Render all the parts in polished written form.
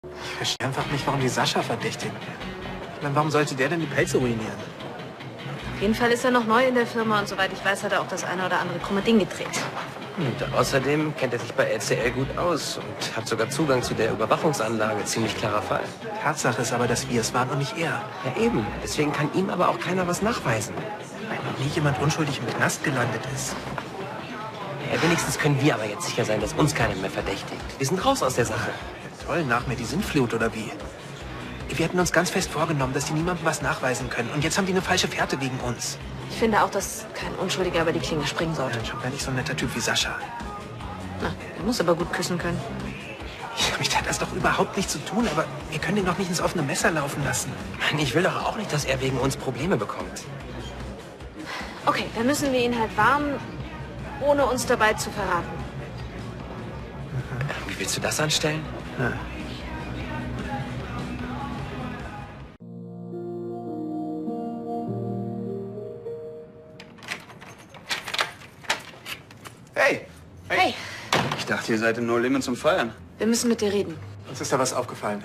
Ich verstehe einfach nicht, warum die Sascha verdächtigen. Ich meine, warum sollte der denn die Pelze ruinieren? Auf jeden Fall ist er noch neu in der Firma und soweit ich weiß, hat er auch das eine oder andere krumme Ding gedreht. Und außerdem kennt er sich bei LCL gut aus und hat sogar Zugang zu der Überwachungsanlage. Ziemlich klarer Fall. Tatsache ist aber, dass wir es waren und nicht er. Ja eben. Deswegen kann ihm aber auch keiner was nachweisen. Weil noch nie jemand unschuldig im Knast gelandet ist. Ja, wenigstens können wir aber jetzt sicher sein, dass uns keiner mehr verdächtigt. Wir sind raus aus der Sache. Ja, toll, nach mir die Sintflut oder wie? Wir hatten uns ganz fest vorgenommen, dass die niemandem was nachweisen können. Und jetzt haben die eine falsche Fährte wegen uns. Ich finde auch, dass kein Unschuldiger über die Klinge springen sollte. Schon gar nicht so ein netter Typ wie Sascha. Na, er muss aber gut küssen können. Ja, damit hat das doch überhaupt nichts zu tun, aber wir können ihn doch nicht ins offene Messer laufen lassen. Mann, ich will doch auch nicht, dass er wegen uns Probleme bekommt. Okay, dann müssen wir ihn halt warnen, ohne uns dabei zu verraten. Wie willst du das anstellen? Ja. Hey! Hey, Ich dachte, ihr seid im No Limit zum Feiern. wir müssen mit dir reden. Uns ist da was aufgefallen.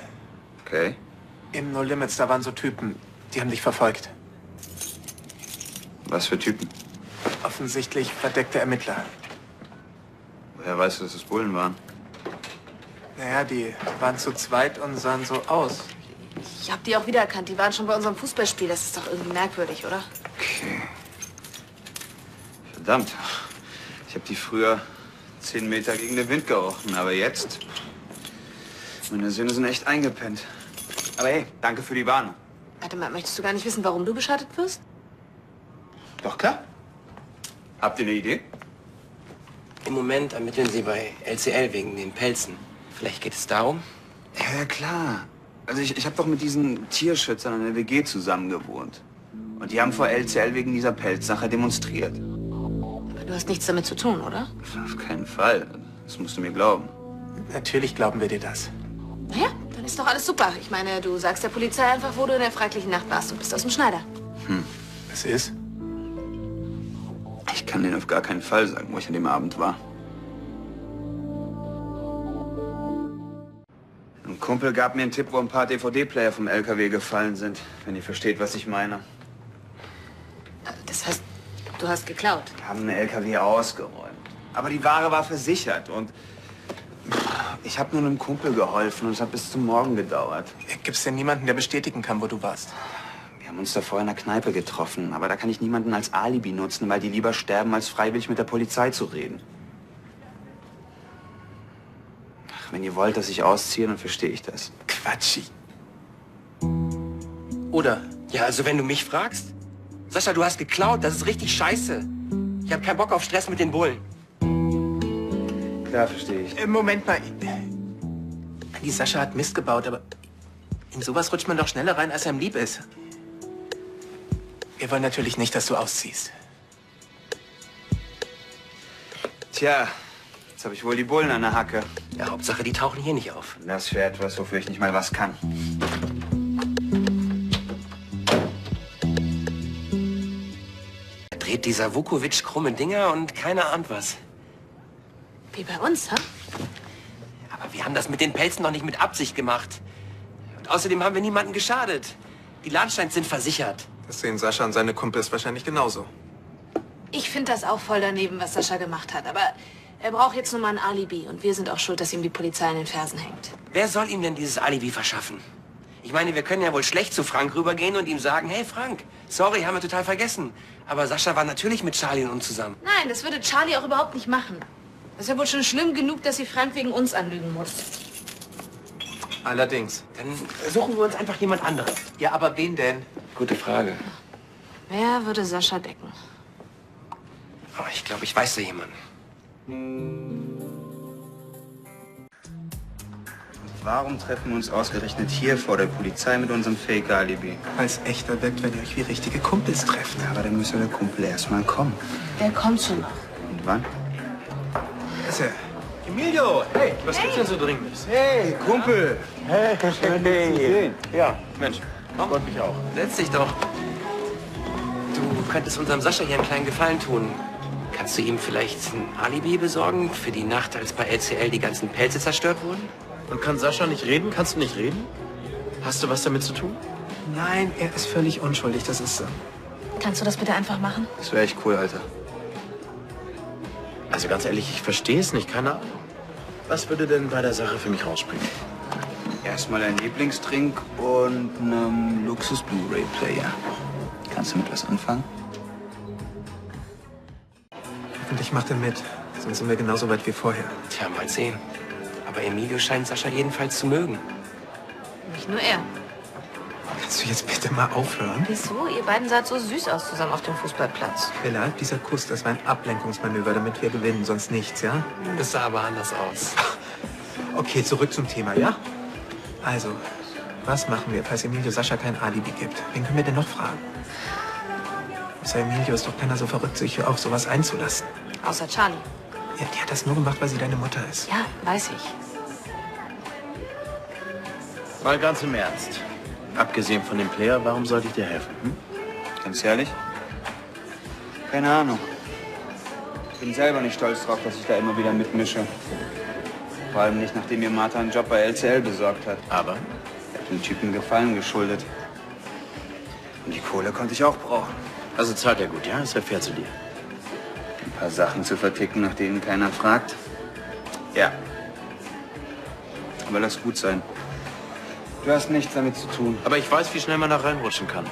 Okay. Im No Limits, da waren so Typen, die haben dich verfolgt. Was für Typen? Offensichtlich verdeckte Ermittler. Woher weißt du, dass es Bullen waren? Naja, die waren zu zweit und sahen so aus. Ich habe die auch wiedererkannt. Die waren schon bei unserem Fußballspiel. Das ist doch irgendwie merkwürdig, oder? Okay. Verdammt. Ich habe die früher 10 Meter gegen den Wind gerochen, aber jetzt... Meine Sinne sind echt eingepennt. Aber hey, danke für die Warnung. Warte mal, möchtest du gar nicht wissen, warum du beschattet wirst? Doch klar. Habt ihr eine Idee? Im Moment ermitteln sie bei LCL wegen den Pelzen. Vielleicht geht es darum? Ja, klar. Also ich habe doch mit diesen Tierschützern in der WG zusammen gewohnt. Und die haben vor LCL wegen dieser Pelzsache demonstriert. Aber du hast nichts damit zu tun, oder? Auf keinen Fall. Das musst du mir glauben. Natürlich glauben wir dir das. Naja, dann ist doch alles super. Ich meine, du sagst der Polizei einfach, wo du in der fraglichen Nacht warst und bist aus dem Schneider. Was ist? Ich kann denen auf gar keinen Fall sagen, wo ich an dem Abend war. Ein Kumpel gab mir einen Tipp, wo ein paar DVD-Player vom LKW gefallen sind, wenn ihr versteht, was ich meine. Das heißt, du hast geklaut. Wir haben einen LKW ausgeräumt. Aber die Ware war versichert und ich habe nur einem Kumpel geholfen und es hat bis zum Morgen gedauert. Gibt es denn niemanden, der bestätigen kann, wo du warst? Wir haben uns davor in der Kneipe getroffen, aber da kann ich niemanden als Alibi nutzen, weil die lieber sterben, als freiwillig mit der Polizei zu reden. Ach, wenn ihr wollt, dass ich ausziehe, dann verstehe ich das. Quatschi. Oder? Ja, also wenn du mich fragst. Sascha, du hast geklaut. Das ist richtig scheiße. Ich habe keinen Bock auf Stress mit den Bullen. Klar, verstehe ich. Moment mal. Die Sascha hat Mist gebaut, aber in sowas rutscht man doch schneller rein, als einem lieb ist. Wir wollen natürlich nicht, dass du ausziehst. Tja, jetzt habe ich wohl die Bullen an der Hacke. Ja, Hauptsache, die tauchen hier nicht auf. Das für etwas, wofür ich nicht mal was kann. Da dreht dieser Vukovic krumme Dinger und keiner ahnt was. Wie bei uns, ha? Aber wir haben das mit den Pelzen noch nicht mit Absicht gemacht. Und außerdem haben wir niemanden geschadet. Die Ladensteins sind versichert. Das sehen Sascha und seine Kumpels wahrscheinlich genauso. Ich finde das auch voll daneben, was Sascha gemacht hat. Aber er braucht jetzt nur mal ein Alibi. Und wir sind auch schuld, dass ihm die Polizei in den Fersen hängt. Wer soll ihm denn dieses Alibi verschaffen? Ich meine, wir können ja wohl schlecht zu Frank rübergehen und ihm sagen, hey Frank, sorry, haben wir total vergessen. Aber Sascha war natürlich mit Charlie und uns zusammen. Nein, das würde Charlie auch überhaupt nicht machen. Das ist ja wohl schon schlimm genug, dass sie Frank wegen uns anlügen muss. Allerdings. Dann suchen wir uns einfach jemand anderes. Ja, aber wen denn? Gute Frage. Wer würde Sascha decken? Aber ich glaube, ich weiß da jemanden. Warum treffen wir uns ausgerechnet hier vor der Polizei mit unserem Fake-Alibi? Weil es echter wirkt, wenn ihr euch wie richtige Kumpels trefft. Ja, aber dann müsste der Kumpel erstmal kommen. Der kommt schon noch. Und wann? Also, Emilio, hey, was gibt's denn so Dringliches? Hey, Kumpel! Hey, schön, dich zu sehen. Ja, Mensch, freut mich auch. Setz dich doch. Du könntest unserem Sascha hier einen kleinen Gefallen tun. Kannst du ihm vielleicht ein Alibi besorgen für die Nacht, als bei LCL die ganzen Pelze zerstört wurden? Und kann Sascha nicht reden? Kannst du nicht reden? Hast du was damit zu tun? Nein, er ist völlig unschuldig. Das ist... Kannst du das bitte einfach machen? Das wäre echt cool, Alter. Also ganz ehrlich, ich verstehe es nicht. Keine Ahnung. Was würde denn bei der Sache für mich rausspringen? Erstmal ein Lieblingsdrink und einem Luxus-Blu-ray-Player. Kannst du mit was anfangen? Hoffentlich macht er mit. Sonst sind wir genauso weit wie vorher. Tja, mal sehen. Aber Emilio scheint Sascha jedenfalls zu mögen. Nicht nur er. Kannst du jetzt bitte mal aufhören? Wieso? Ihr beiden saht so süß aus zusammen auf dem Fußballplatz. Bella, dieser Kuss, das war ein Ablenkungsmanöver, damit wir gewinnen, sonst nichts, ja? Das sah aber anders aus. Okay, zurück zum Thema, ja? Also, was machen wir, falls Emilio Sascha kein Alibi gibt? Wen können wir denn noch fragen? Außer Emilio ist doch keiner so verrückt, sich auf sowas einzulassen. Außer Charlie. Ja, die hat das nur gemacht, weil sie deine Mutter ist. Ja, weiß ich. Mal ganz im Ernst. Abgesehen von dem Player, warum sollte ich dir helfen? Hm? Ganz ehrlich? Keine Ahnung. Ich bin selber nicht stolz drauf, dass ich da immer wieder mitmische. Vor allem nicht, nachdem mir Martha einen Job bei LCL besorgt hat. Aber? Ich habe dem Typen einen Gefallen geschuldet. Und die Kohle konnte ich auch brauchen. Also zahlt er gut, ja? Ist er fair zu dir? Ein paar Sachen zu verticken, nach denen keiner fragt. Ja. Aber lass gut sein. Du hast nichts damit zu tun. Aber ich weiß, wie schnell man da reinrutschen kann.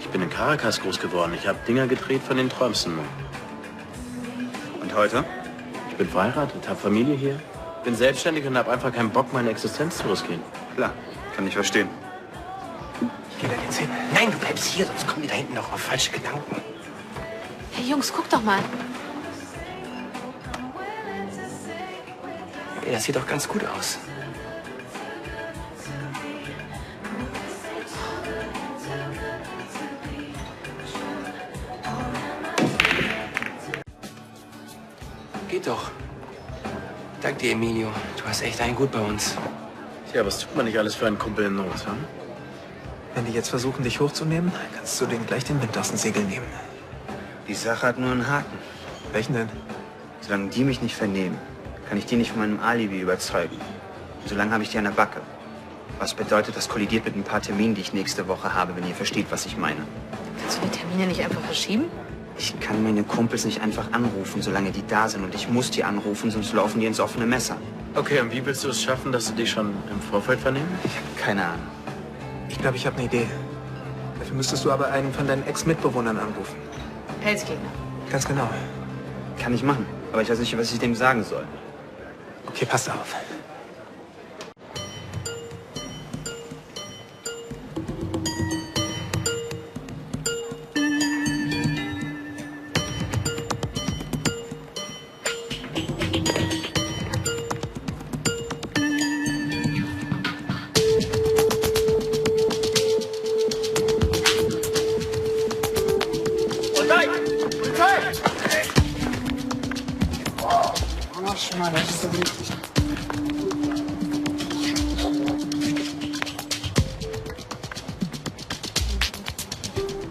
Ich bin in Caracas groß geworden. Ich habe Dinger gedreht, von denen träumst du nur. Und heute? Ich bin verheiratet, habe Familie hier, bin selbstständig und habe einfach keinen Bock, meine Existenz zu riskieren. Klar, kann ich verstehen. Ich gehe da jetzt hin. Nein, du bleibst hier, sonst kommen die da hinten noch auf falsche Gedanken. Hey Jungs, guck doch mal. Ey, das sieht doch ganz gut aus. Geht doch. Dank dir, Emilio. Du hast echt einen gut bei uns. Tja, was tut man nicht alles für einen Kumpel in Not, hm? Wenn die jetzt versuchen, dich hochzunehmen, kannst du denen gleich den Wind aus den Segeln nehmen. Die Sache hat nur einen Haken. Welchen denn? Solange die mich nicht vernehmen, kann ich die nicht von meinem Alibi überzeugen. Und solange habe ich die an der Backe. Was bedeutet, das kollidiert mit ein paar Terminen, die ich nächste Woche habe, wenn ihr versteht, was ich meine. Kannst du die Termine nicht einfach verschieben? Ich kann meine Kumpels nicht einfach anrufen, solange die da sind. Und ich muss die anrufen, sonst laufen die ins offene Messer. Okay, und wie willst du es schaffen, dass sie dich schon im Vorfeld vernehmen? Ich habe keine Ahnung. Ich glaube, ich habe eine Idee. Dafür müsstest du aber einen von deinen Ex-Mitbewohnern anrufen. Pelzgegner. Ganz genau. Kann ich machen. Aber ich weiß nicht, was ich dem sagen soll. Okay, passt auf.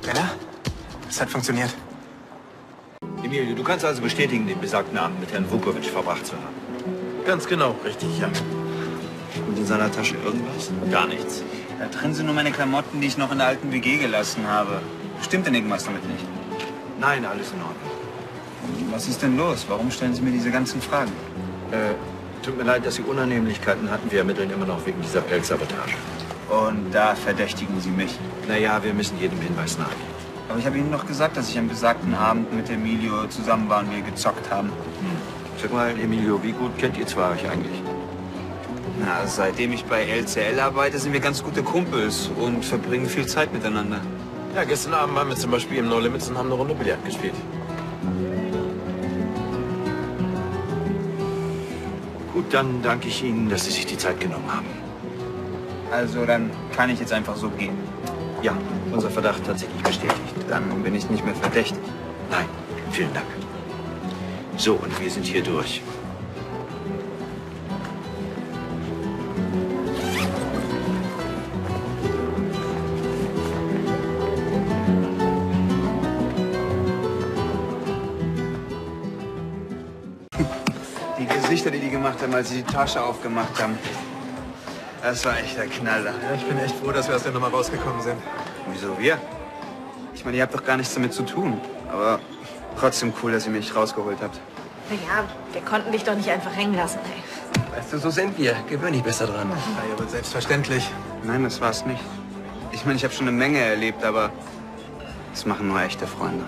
Bella? Das hat funktioniert. Emilio, du kannst also bestätigen, den besagten Abend mit Herrn Vukovic verbracht zu haben. Ganz genau, richtig, ja. Und in seiner Tasche irgendwas? Gar nichts. Da drin sind nur meine Klamotten, die ich noch in der alten WG gelassen habe. Stimmt denn irgendwas damit nicht? Nein, alles in Ordnung. Was ist denn los? Warum stellen Sie mir diese ganzen Fragen? Tut mir leid, dass Sie Unannehmlichkeiten hatten. Wir ermitteln immer noch wegen dieser Pelzsabotage. Und da verdächtigen Sie mich. Naja, wir müssen jedem Hinweis nachgehen. Aber ich habe Ihnen doch gesagt, dass ich am besagten Abend mit Emilio zusammen war und wir gezockt haben. Sag mal, Emilio, wie gut kennt ihr zwei euch eigentlich? Na, seitdem ich bei LCL arbeite, sind wir ganz gute Kumpels und verbringen viel Zeit miteinander. Ja, gestern Abend waren wir zum Beispiel im No Limits und haben eine Runde Billard gespielt. Gut, dann danke ich Ihnen, dass Sie sich die Zeit genommen haben. Also dann kann ich jetzt einfach so gehen. Ja, unser Verdacht hat sich nicht bestätigt. Dann bin ich nicht mehr verdächtig. Nein, vielen Dank. So, und wir sind hier durch. Die Gesichter, die gemacht gemacht haben, als sie die Tasche aufgemacht haben. Das war echt der Knaller. Ja, ich bin echt froh, dass wir aus der Nummer rausgekommen sind. Wieso wir? Ich meine, ihr habt doch gar nichts damit zu tun. Aber trotzdem cool, dass ihr mich rausgeholt habt. Naja, wir konnten dich doch nicht einfach hängen lassen, ey. Weißt du, so sind wir. Gewöhn dich besser dran. Ja, aber selbstverständlich. Nein, das war's nicht. Ich meine, ich habe schon eine Menge erlebt, aber das machen nur echte Freunde.